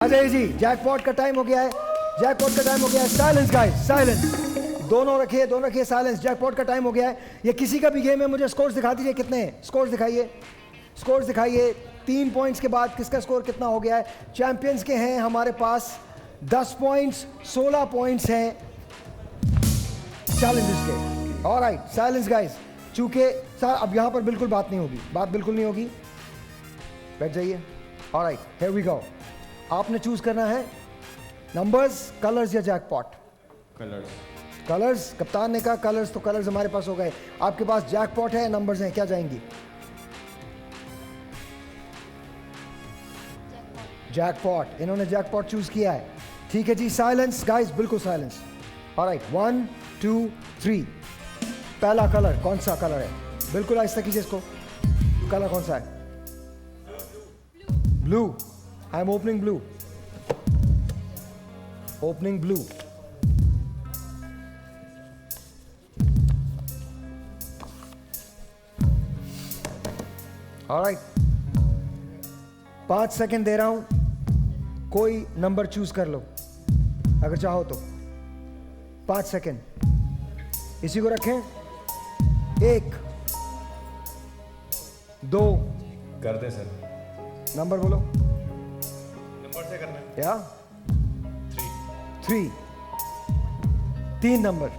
Ajay ji, jackpot का time हो गया है। जैकपॉट का टाइम हो गया है। Silence guys, silence. दोनों रखिए साइलेंस। जैकपॉट का टाइम हो गया है। ये किसी का भी गेम है, मुझे स्कोर्स दिखा दीजिए कितने हैं। स्कोर्स दिखाइए, स्कोर्स दिखाइए। 3 पॉइंट्स के बाद किसका स्कोर कितना हो गया है। चैंपियंस के हैं हमारे पास 10 पॉइंट्स, 16 पॉइंट्स हैं चैलेंजर्स के। Alright, silence guys. चूंकि सर अब यहां पर बिल्कुल बात नहीं होगी, बात बिल्कुल नहीं होगी। बैठ जाइए। Alright, here we go. आपने चूज करना है नंबर्स, कलर्स या जैकपॉट। कलर्स। कलर्स। कप्तान ने कहा कलर्स, तो कलर्स हमारे पास हो गए। आपके पास जैकपॉट है, नंबर्स हैं, क्या जाएंगी? जैकपॉट। इन्होंने जैकपॉट चूज किया है। ठीक है जी, साइलेंस गाइस, बिल्कुल साइलेंस। ऑलराइट, 1 2 3। पहला कलर कौन सा कलर है? बिल्कुल आहिस्ता कीजिए इसको। कलर कौन सा है? Blue. I am opening blue. Opening blue. Alright, 5 second दे रहा हूं, कोई नंबर चूज कर लो अगर चाहो तो। 5 सेकंड इसी को रखें। 1 2 कर दे सर। नंबर बोलो। नंबर से करना है। या 3। 3 नंबर।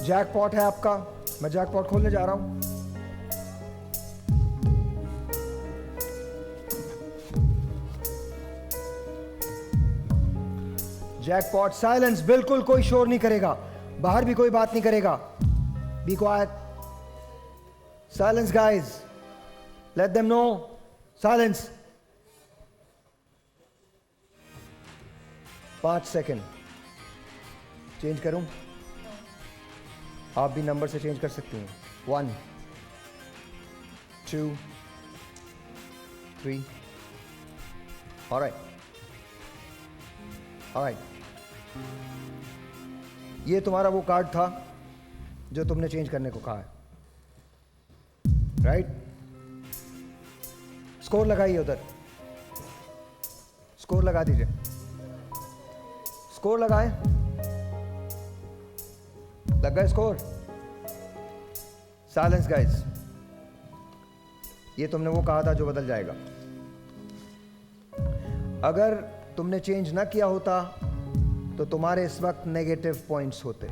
जैकपॉट है आपका। मैं जैकपॉट खोलने जा रहा हूं। जैकपॉट। साइलेंस, बिल्कुल कोई शोर नहीं करेगा, बाहर भी कोई बात नहीं करेगा। Be quiet. Silence guys, let them know. Silence. 5 second. Change करूं? आप भी नंबर से चेंज कर सकती हैं। 1 2 3। Alright, alright. ये तुम्हारा वो कार्ड था जो तुमने चेंज करने को कहा है, राइट? स्कोर लगाइए उधर। स्कोर लगा दीजिए। स्कोर लगाएं। लग गए स्कोर? Silence guys. ये तुमने वो कहा था जो बदल जाएगा। अगर तुमने चेंज ना किया होता तो तुम्हारे इस वक्त नेगेटिव पॉइंट्स होते।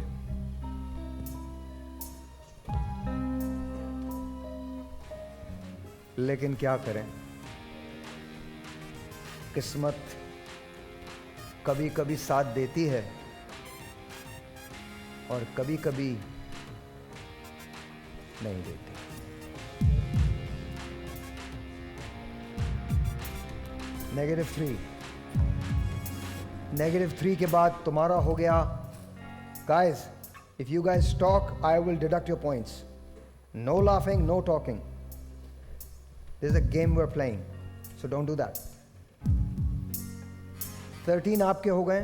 लेकिन क्या करें, किस्मत कभी कभी साथ देती है और कभी कभी नहीं देती। -3। -3 के बाद तुम्हारा हो गया। Guys, if you guys talk I will deduct your points. No laughing, no talking. This is a game we are playing, so don't do that. 13 आपके हो गए।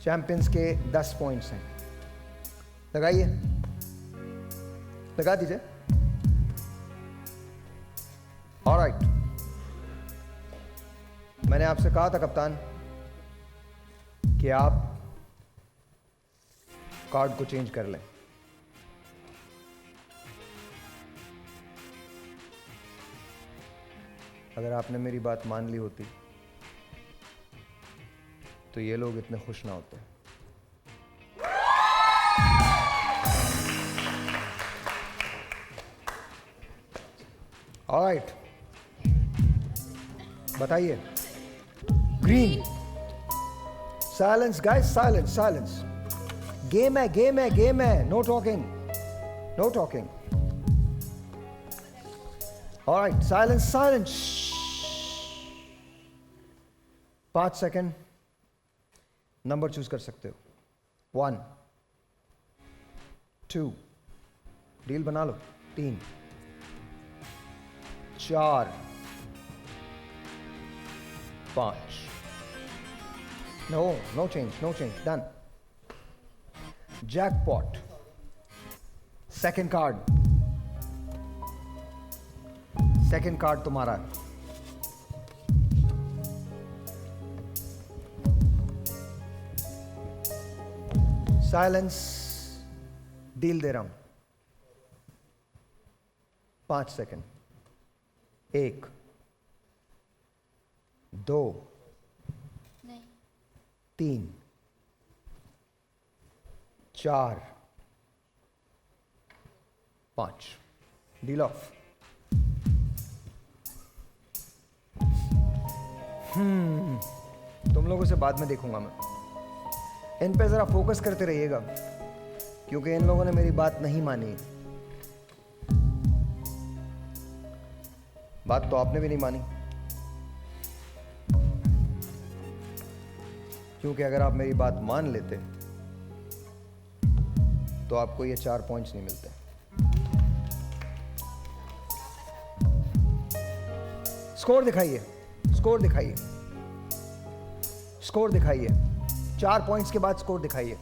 चैंपियंस के 10 पॉइंट्स हैं। लगाइए, लगा दीजिए। ऑलराइट, मैंने आपसे कहा था कप्तान कि आप कार्ड को चेंज कर लें। अगर आपने मेरी बात मान ली होती तो ये लोग इतने खुश ना होते। ऑलराइट, बताइए। Green. Silence guys, silence, silence. Game है, गेम है, गेम है। Know talking, know talking. Alright, silence, silence. 5 second. Number choose कर सकते हो। 1 2। डील बना लो। 3 4 5 No change. Done. Jackpot. Second card. Second card तुम्हारा है. साइलेंस. डील दे रहा हूं. 5 सेकंड. 1 2 नहीं 3 4 5. Deal of. तुम लोगों से बाद में देखूंगा मैं. इन पे जरा फोकस करते रहिएगा क्योंकि इन लोगों ने मेरी बात नहीं मानी. बात तो आपने भी नहीं मानी क्योंकि अगर आप मेरी बात मान लेते तो आपको ये 4 पॉइंट्स नहीं मिलते. स्कोर दिखाइए. स्कोर दिखाइए. स्कोर दिखाइए. 4 पॉइंट्स के बाद स्कोर दिखाइए.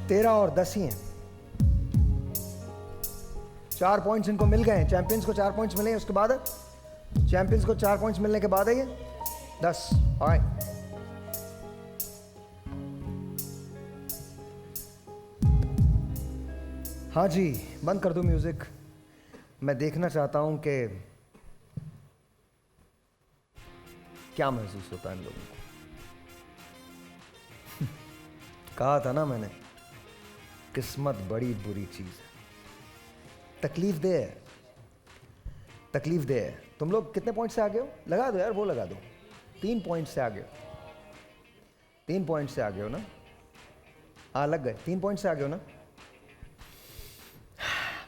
13 और 10 ही हैं. 4 पॉइंट्स इनको मिल गए हैं. चैंपियंस को 4 पॉइंट्स मिले हैं. उसके बाद चैंपियंस को 4 पॉइंट्स मिलने के बाद है ये 10. ऑलराइट. हाँ जी, बंद कर दो म्यूजिक. मैं देखना चाहता हूं कि क्या महसूस होता है इन लोगों को. कहा था ना मैंने, किस्मत बड़ी बुरी चीज है. तकलीफ दे है. तकलीफ दे है. तुम लोग कितने पॉइंट से आगे हो? लगा दो यार, वो लगा दो. 3 पॉइंट से आगे हो. 3 पॉइंट से आगे हो ना? हाँ लग गए. 3 पॉइंट से आगे हो ना?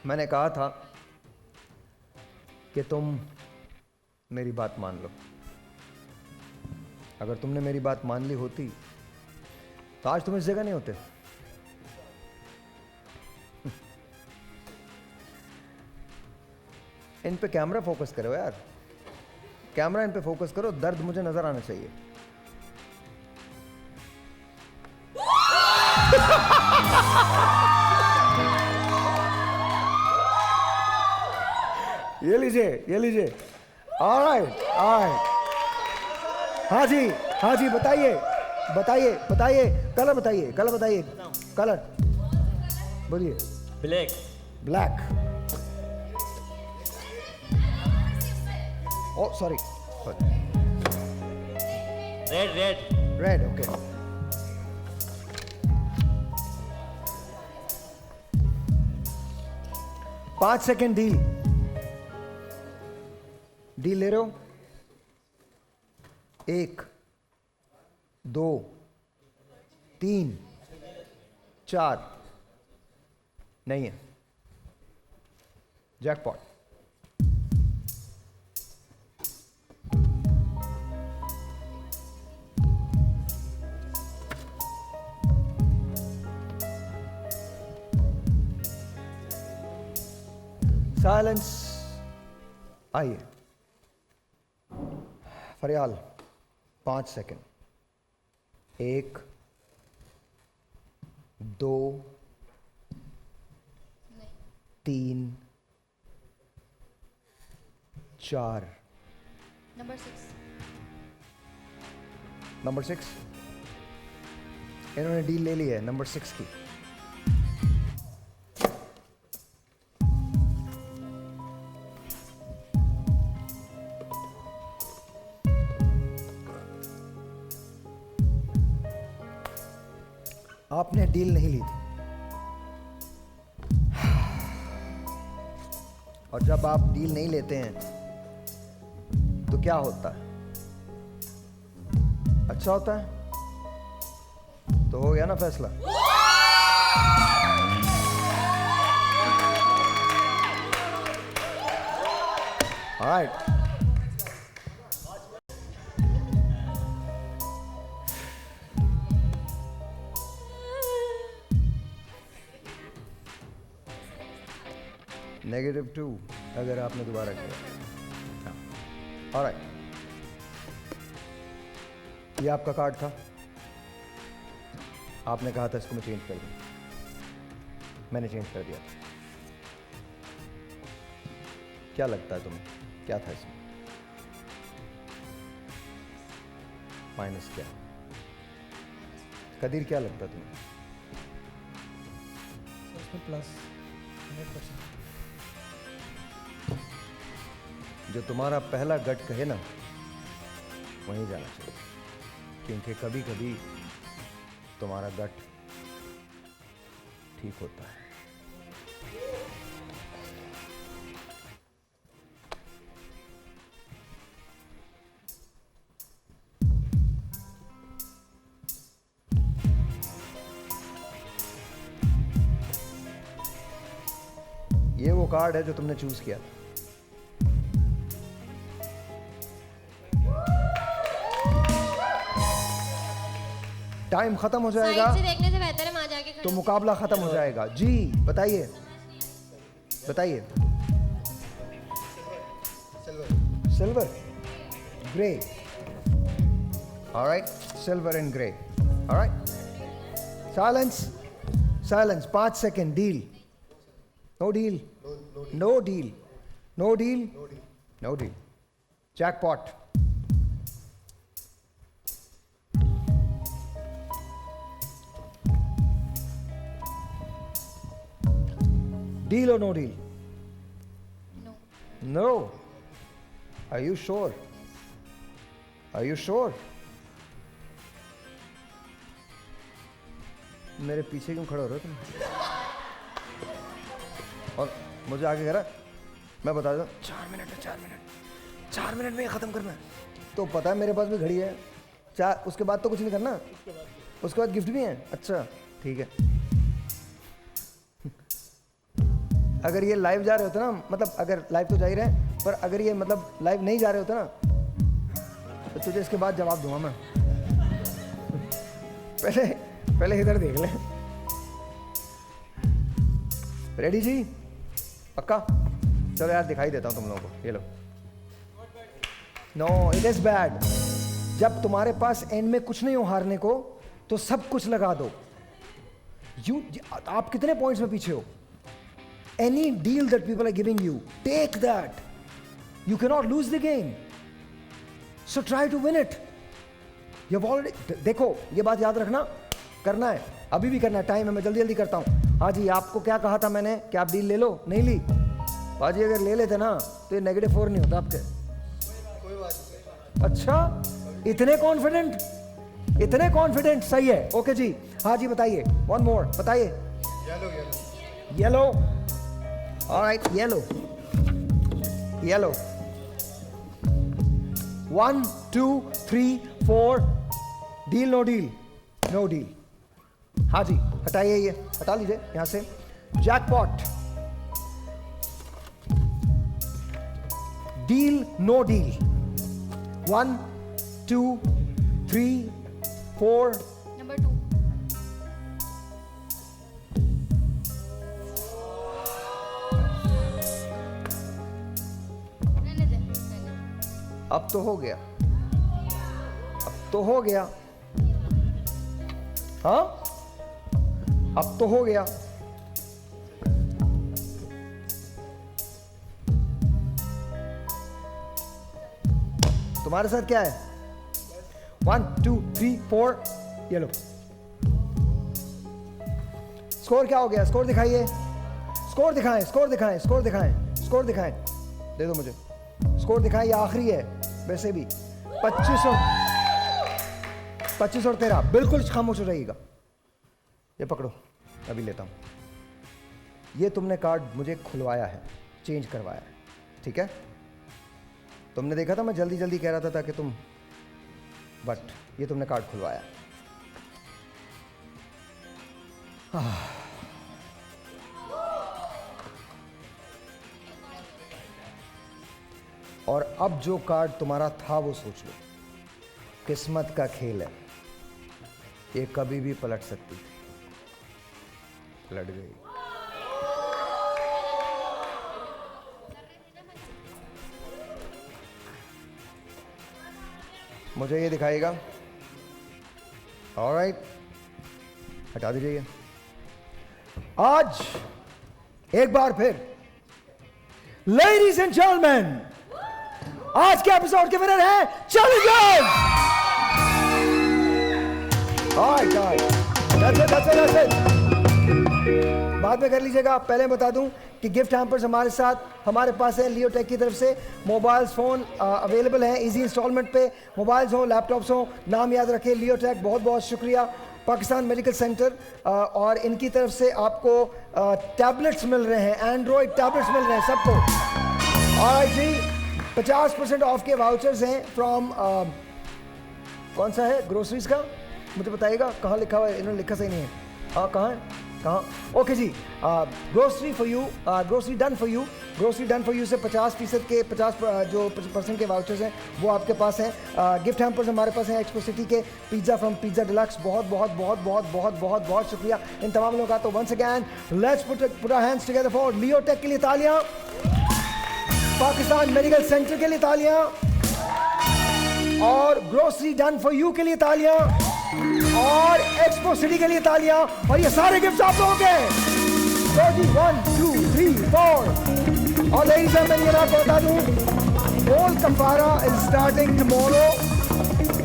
मैंने कहा था कि तुम मेरी बात मान लो. अगर तुमने मेरी बात मान ली होती तो आज तुम इस जगह नहीं होते. इन पे कैमरा फोकस करो यार. कैमरा इन पे फोकस करो. दर्द मुझे नजर आना चाहिए. ये लीजिए, ये लीजिए. Alright, alright. हाँ जी, बताइए, बताइए, बताइए. कलर बताइए, कलर बताइए. कलर बोलिए. ब्लैक. ब्लैक. ओ सॉरी. रेड. रेड. ओके. पांच सेकेंड डील. डील ले रहे हो? 1 2 3 4. नहीं है. जैकपॉट. साइलेंस. आइए. फरियाल 5 सेकेंड. 1 2 3 4. Number 6 number 6. इन्होंने डील ले ली है नंबर 6 की. आपने डील नहीं ली थी. और जब आप डील नहीं लेते हैं तो क्या होता है? अच्छा होता है. तो हो गया ना फैसला. ऑलराइट. -2 अगर आपने दोबारा किया. ऑलराइट. ये आपका कार्ड था, आपने कहा था इसको मैं चेंज कर दूं, मैंने चेंज कर दिया था। क्या लगता है तुम्हें क्या था इसमें? माइनस क्या? कदीर क्या लगता है तुम्हें? उसमें प्लस 100%। जो तुम्हारा पहला गट कहे ना वहीं जाना चाहिए, क्योंकि कभी कभी तुम्हारा गट ठीक होता है। ये वो कार्ड है जो तुमने चूज किया था। टाइम खत्म हो जाएगा साइड से देखने से बेहतर है वहां जाके खड़े तो हो। मुकाबला खत्म हो जाएगा। जी बताइए बताइए। Silver grey, alright, silver and grey, alright. Silence silence, 5 second. Deal, no deal, no deal, no deal, no deal. Jackpot, deal or no deal? No. No. Are you sure? Are you sure? मेरे पीछे क्यों खड़े हो रहे हो तुम? और मुझे आगे करा, मैं बता दूं 4 मिनट है, 4 मिनट, 4 मिनट में ये खत्म करना है। तो पता है मेरे पास भी घड़ी है, 4, उसके बाद तो कुछ नहीं करना, उसके बाद गिफ्ट भी है। अच्छा ठीक है। अगर ये लाइव जा रहे होते ना, मतलब अगर लाइव तो जा ही रहे, पर अगर ये मतलब लाइव नहीं जा रहे होते ना, तो तुझे इसके बाद जवाब दूंगा मैं। पहले इधर देख ले। रेडी जी? पक्का? चलो यार दिखाई देता हूं तुम लोगों को, ये लो। No, it is bad. जब तुम्हारे पास एंड में कुछ नहीं हो हारने को, तो सब कुछ लगा दो। आप कितने पॉइंट्स में पीछे हो? Any deal that people are giving you, take that. You cannot lose the game. So try to win it. You've already, देखो ये बात याद रखना, करना है, अभी भी करना है, टाइम है, मैं जल्दी जल्दी करता हूँ। हाँ जी, आपको क्या कहा था मैंने कि आप डील ले लो, नहीं ली? बाजी अगर ले लेते ना तो ये -4 नहीं होता आपके। अच्छा, इतने कॉन्फिडेंट, इतने कॉन्फिडेंट, सही है। ओके जी, हाँ जी बताइए, वन मोर बताइए। Yellow, all right, yellow, yellow, 1 2 3 4, deal no deal, no deal। हाँ जी, हटाइए, ये हटा लीजिए यहां से। Jackpot, deal no deal, 1 2 3 4। Number 2. रहने दे, रहने दे। अब तो हो गया, अब तो हो गया, हाँ अब तो हो गया। तुम्हारे साथ क्या है? 1 2 3 4, ये लो। स्कोर क्या हो गया? स्कोर दिखाइए, स्कोर दिखाएं, स्कोर दिखाएं, स्कोर दिखाएं, स्कोर दिखाएं। दे दो मुझे स्कोर दिखाएं, ये आखिरी है वैसे भी। 25 और 13, बिल्कुल खामोश हो जाइएगा। ये पकड़ो, अभी लेता हूं। ये तुमने कार्ड मुझे खुलवाया है, चेंज करवाया है, ठीक है? तुमने देखा था मैं जल्दी जल्दी कह रहा था ताकि तुम, बट ये तुमने कार्ड खुलवाया। और अब जो कार्ड तुम्हारा था वो सोच लो। किस्मत का खेल है, ये कभी भी पलट सकती थी, पलट गई। मुझे ये दिखाएगा ऑलराइट, हटा दीजिए। आज एक बार फिर लेडीज एंड जेंटलमैन, आज के एपिसोड के विनर हैं Challengers. Alright guys, that's it। बाद में कर लीजिएगा। पहले बता दूं कि गिफ्ट हैम्पर्स हमारे साथ हमारे पास है लियोटेक की तरफ से। मोबाइल्स फ़ोन अवेलेबल हैं इजी इंस्टॉलमेंट पे, मोबाइल्स हो लैपटॉप्स हो, नाम याद रखें लियोटेक। बहुत बहुत शुक्रिया पाकिस्तान मेडिकल सेंटर, और इनकी तरफ से आपको टैबलेट्स मिल रहे हैं, एंड्रॉयड टैबलेट्स मिल रहे हैं सबको। और जी 50% ऑफ के वाउचर्स हैं फ्रॉम कौन सा है ग्रोसरीज का, मुझे बताइएगा कहाँ लिखा हुआ है, इन्होंने लिखा सही नहीं है। कहाँ है, कहाँ? ओके जी, grocery for you, grocery done for you, grocery done for you से 50% के 50% के वाउचर्स हैं वो आपके पास हैं। गिफ्ट हैम्पर्स हमारे पास हैं एक्सपो सिटी के, पिज़्ज़ा फ्रॉम पिज़्ज़ा डिलक्स। बहुत बहुत बहुत बहुत बहुत बहुत बहुत शुक्रिया इन तमाम लोगों का। तो once again let's put our hands together for Leotech के लिए तालियां, पाकिस्तान मेडिकल सेंटर के लिए तालियां, और ग्रोसरी डन फॉर यू के लिए तालियां, और एक्सपो सिटी के लिए तालियां। और ये सारे गिफ्ट्स आप लोगों के। तो जी 1 2 3 4। और लेडीज एंड जेंटलमैन, ये मैं आपको बता दूं, गोल कफारा is starting tomorrow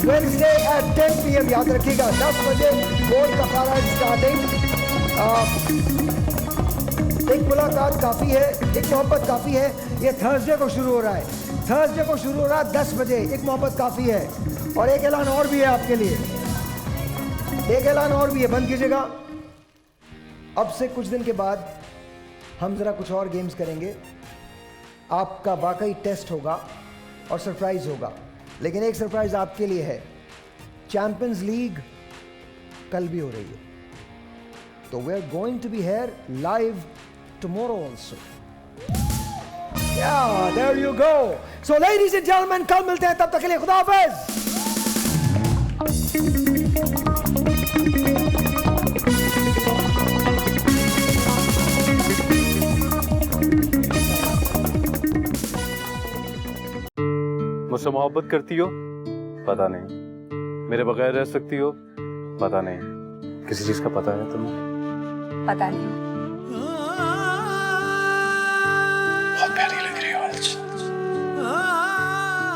Wednesday at 10 PM। याद रखिएगा 10 बजे गोल कफारा इज स्टार्टिंग। एक मुलाकात काफ़ी है, एक मोहब्बत काफ़ी है। ये थर्सडे को शुरू हो रहा है, थर्सडे को शुरू हो रहा है 10 बजे। एक मोहब्बत काफ़ी है। और एक ऐलान और भी है आपके लिए, एक ऐलान और भी है, बंद कीजिएगा। अब से कुछ दिन के बाद हम ज़रा कुछ और गेम्स करेंगे, आपका वाकई टेस्ट होगा और सरप्राइज होगा। लेकिन एक सरप्राइज आपके लिए है, चैंपियंस लीग कल भी हो रही है, तो we are going to be here live tomorrow also. Yeah, there you go. So ladies and gentlemen, कल मिलते हैं, तब तक के लिए खुदा हाफिज। मुझसे मोहब्बत करती हो? पता नहीं। मेरे बगैर रह सकती हो? पता नहीं। किसी चीज का पता है तुम्हें? पता नहीं। बहुत प्यारी लग रही हो आज।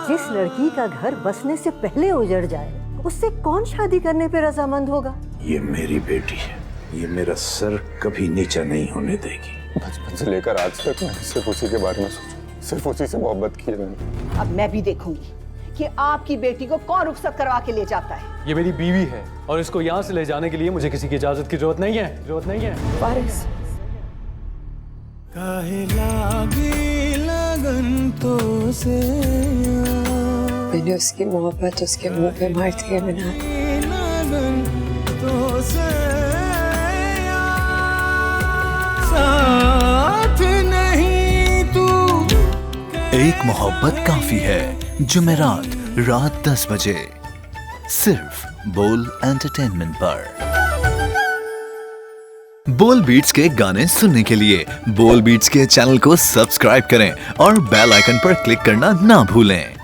जिस लड़की का घर बसने से पहले उजड़ जाए, उससे कौन शादी करने पे रजामंद होगा? ये मेरी बेटी है, ये मेरा सर कभी नीचा नहीं होने देगी। बचपन से लेकर आज तक मैं सिर्फ उसी के बारे में सोचा, सिर्फ उसी से मोहब्बत की है मैंने। अब मैं भी देखूंगी कि आपकी बेटी को कौन रुखसत करवा के ले जाता है। ये मेरी बीवी है और इसको यहाँ से ले जाने के लिए मुझे किसी की इजाजत की जरूरत नहीं है, जरूरत नहीं है। वारिस, काहे लागी लगन तो से मैंने उसकी मोहब्बत उसके मुंह पे मार दिया बिना। लगन तो से साथ नहीं तू। एक मोहब्बत काफी है, जुमेरात रात 10 बजे सिर्फ बोल एंटरटेनमेंट पर। बोल बीट्स के गाने सुनने के लिए बोल बीट्स के चैनल को सब्सक्राइब करें और बेल आइकन पर क्लिक करना ना भूलें।